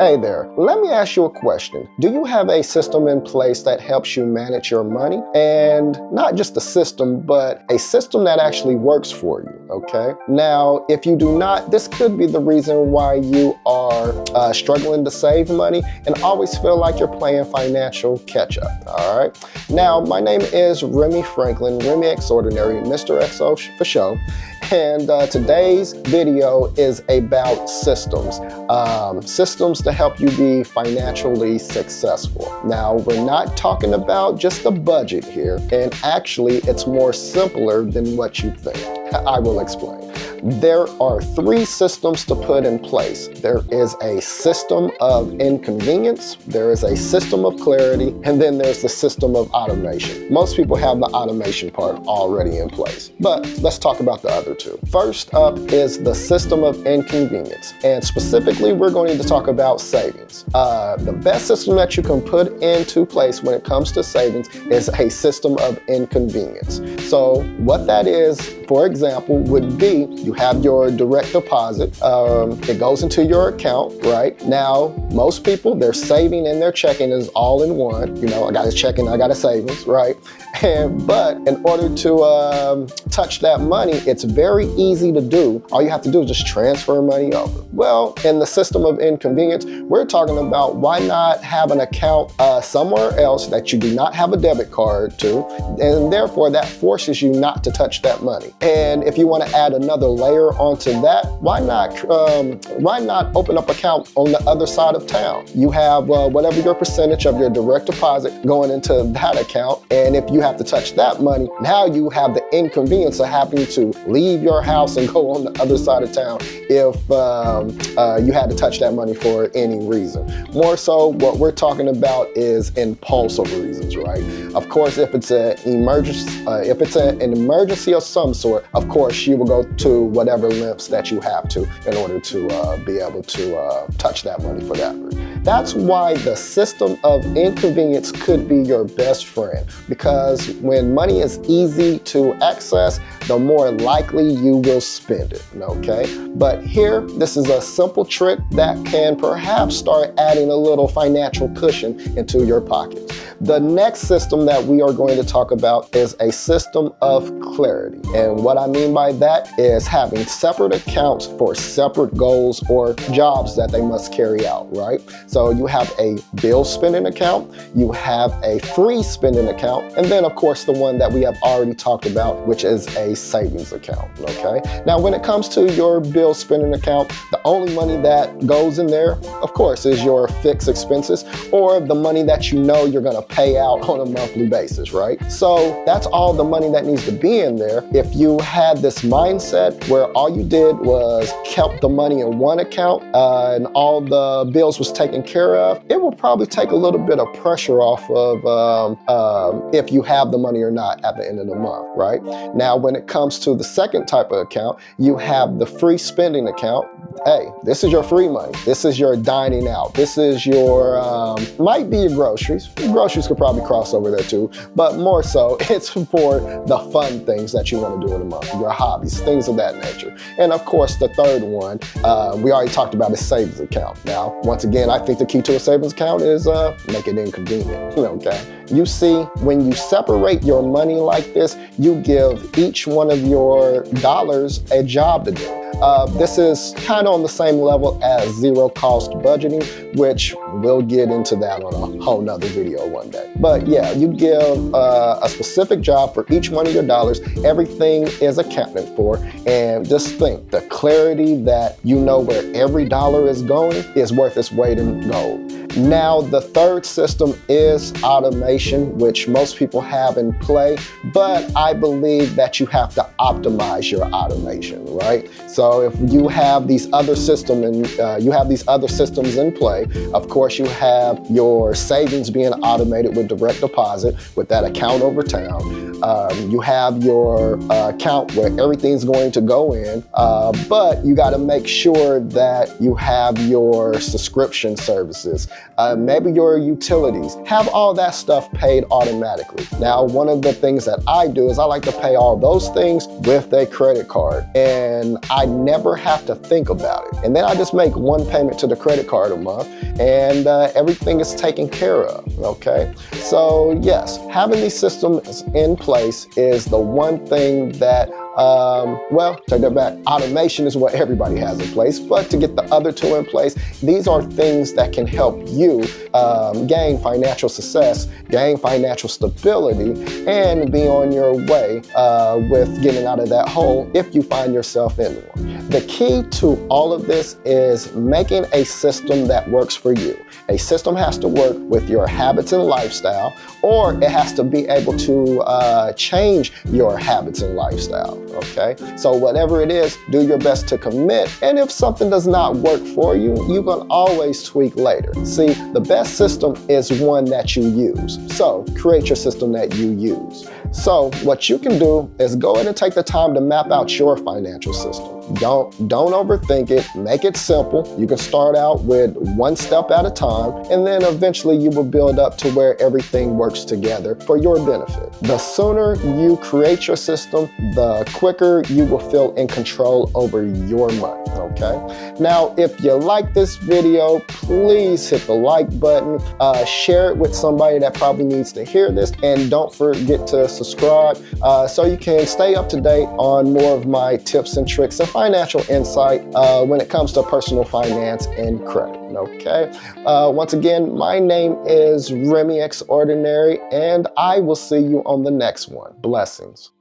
Hey there, let me ask you a question. Do you have a system in place that helps you manage your money? And not just a system, but a system that actually works for you, okay? Now, if you do not, this could be the reason why you are struggling to save money and always feel like you're playing financial catch up, all right? Now, my name is Remy Franklin, Remy Extraordinary, Mr. XO for show. And today's video is about systems. Systems to help you be financially successful. Now, we're not talking about just a budget here, and actually it's more simpler than what you think. I will explain. There are 3 systems to put in place. There is a system of inconvenience, there is a system of clarity, and then there's the system of automation. Most people have the automation part already in place, but let's talk about the other 2. First up is the system of inconvenience, and specifically we're going to talk about savings. The best system that you can put into place when it comes to savings is a system of inconvenience. So what that is, for example, would be you have your direct deposit. It goes into your account, right? Now, most people, their saving and their checking is all in one. You know, I got a checking, I got a savings, right? But in order to touch that money, it's very easy to do. All you have to do is just transfer money over. Well, in the system of inconvenience, we're talking about why not have an account somewhere else that you do not have a debit card to, and therefore that forces you not to touch that money. And if you want to add another layer onto that, why not open up an account on the other side of town? You have whatever your percentage of your direct deposit going into that account, and if you have to touch that money, now you have the inconvenience of having to leave your house and go on the other side of town if you had to touch that money for any reason. More so, what we're talking about is impulsive reasons, right? Of course, if it's an emergency of some sort, of course, you will go to whatever lengths that you have to in order to be able to touch that money for that reason. That's why the system of inconvenience could be your best friend, because when money is easy to access, the more likely you will spend it, okay? But here, this is a simple trick that can perhaps start adding a little financial cushion into your pockets. The next system that we are going to talk about is a system of clarity. And what I mean by that is having separate accounts for separate goals or jobs that they must carry out, right? So you have a bill spending account, you have a free spending account, and then of course the one that we have already talked about, which is a savings account, okay? Now when it comes to your bill spending account, the only money that goes in there, of course, is your fixed expenses or the money that you know you're gonna pay out on a monthly basis, right? So that's all the money that needs to be in there. If you had this mindset where all you did was kept the money in one account and all the bills was taken care of, it will probably take a little bit of pressure off of if you have the money or not at the end of the month, right? Now, when it comes to the second type of account, you have the free spending account. Hey, this is your free money. This is your dining out. This is your, might be your groceries. Groceries could probably cross over there too, but more so, it's for the fun things that you want to do in a month, your hobbies, things of that nature. And of course, the third one, we already talked about, is savings account. Now, once again, I think the key to a savings account is make it inconvenient, okay? You see, when you separate your money like this, you give each one of your dollars a job to do. This is kind of on the same level as zero cost budgeting, which we'll get into that on a whole nother video one day. But yeah, you give a specific job for each one of your dollars. Everything is accounted for. And just think, the clarity that you know where every dollar is going is worth its weight in gold. Now, the third system is automation, which most people have in play, but I believe that you have to optimize your automation, right? So if you have these other systems in play, of course you have your savings being automated with direct deposit with that account over town. You have your account where everything's going to go in, but you got to make sure that you have your subscription services, maybe your utilities, have all that stuff paid automatically. Now, one of the things that I do is I like to pay all those things with a credit card, and I never have to think about it. And then I just make one payment to the credit card a month, and everything is taken care of, okay? So yes, having these systems in place is the one thing that well, take that back. Automation is what everybody has in place, but to get the other two in place, these are things that can help you gain financial success, gain financial stability, and be on your way with getting out of that hole if you find yourself in one. The key to all of this is making a system that works for you. A system has to work with your habits and lifestyle, or it has to be able to change your habits and lifestyle, okay? So whatever it is, do your best to commit, and if something does not work for you, you can always tweak later. See, the best system is one that you use. So create your system that you use. So what you can do is go ahead and take the time to map out your financial system. Don't overthink it. Make it simple. You can start out with one step at a time, and then eventually you will build up to where everything works together for your benefit. The sooner you create your system, the quicker you will feel in control over your money, okay? Now, if you like this video, please hit the like button, share it with somebody that probably needs to hear this, and don't forget to subscribe so you can stay up to date on more of my tips and tricks and financial insight when it comes to personal finance and credit, okay? Once again, my name is Remy Extraordinary, and I will see you on the next one. Blessings.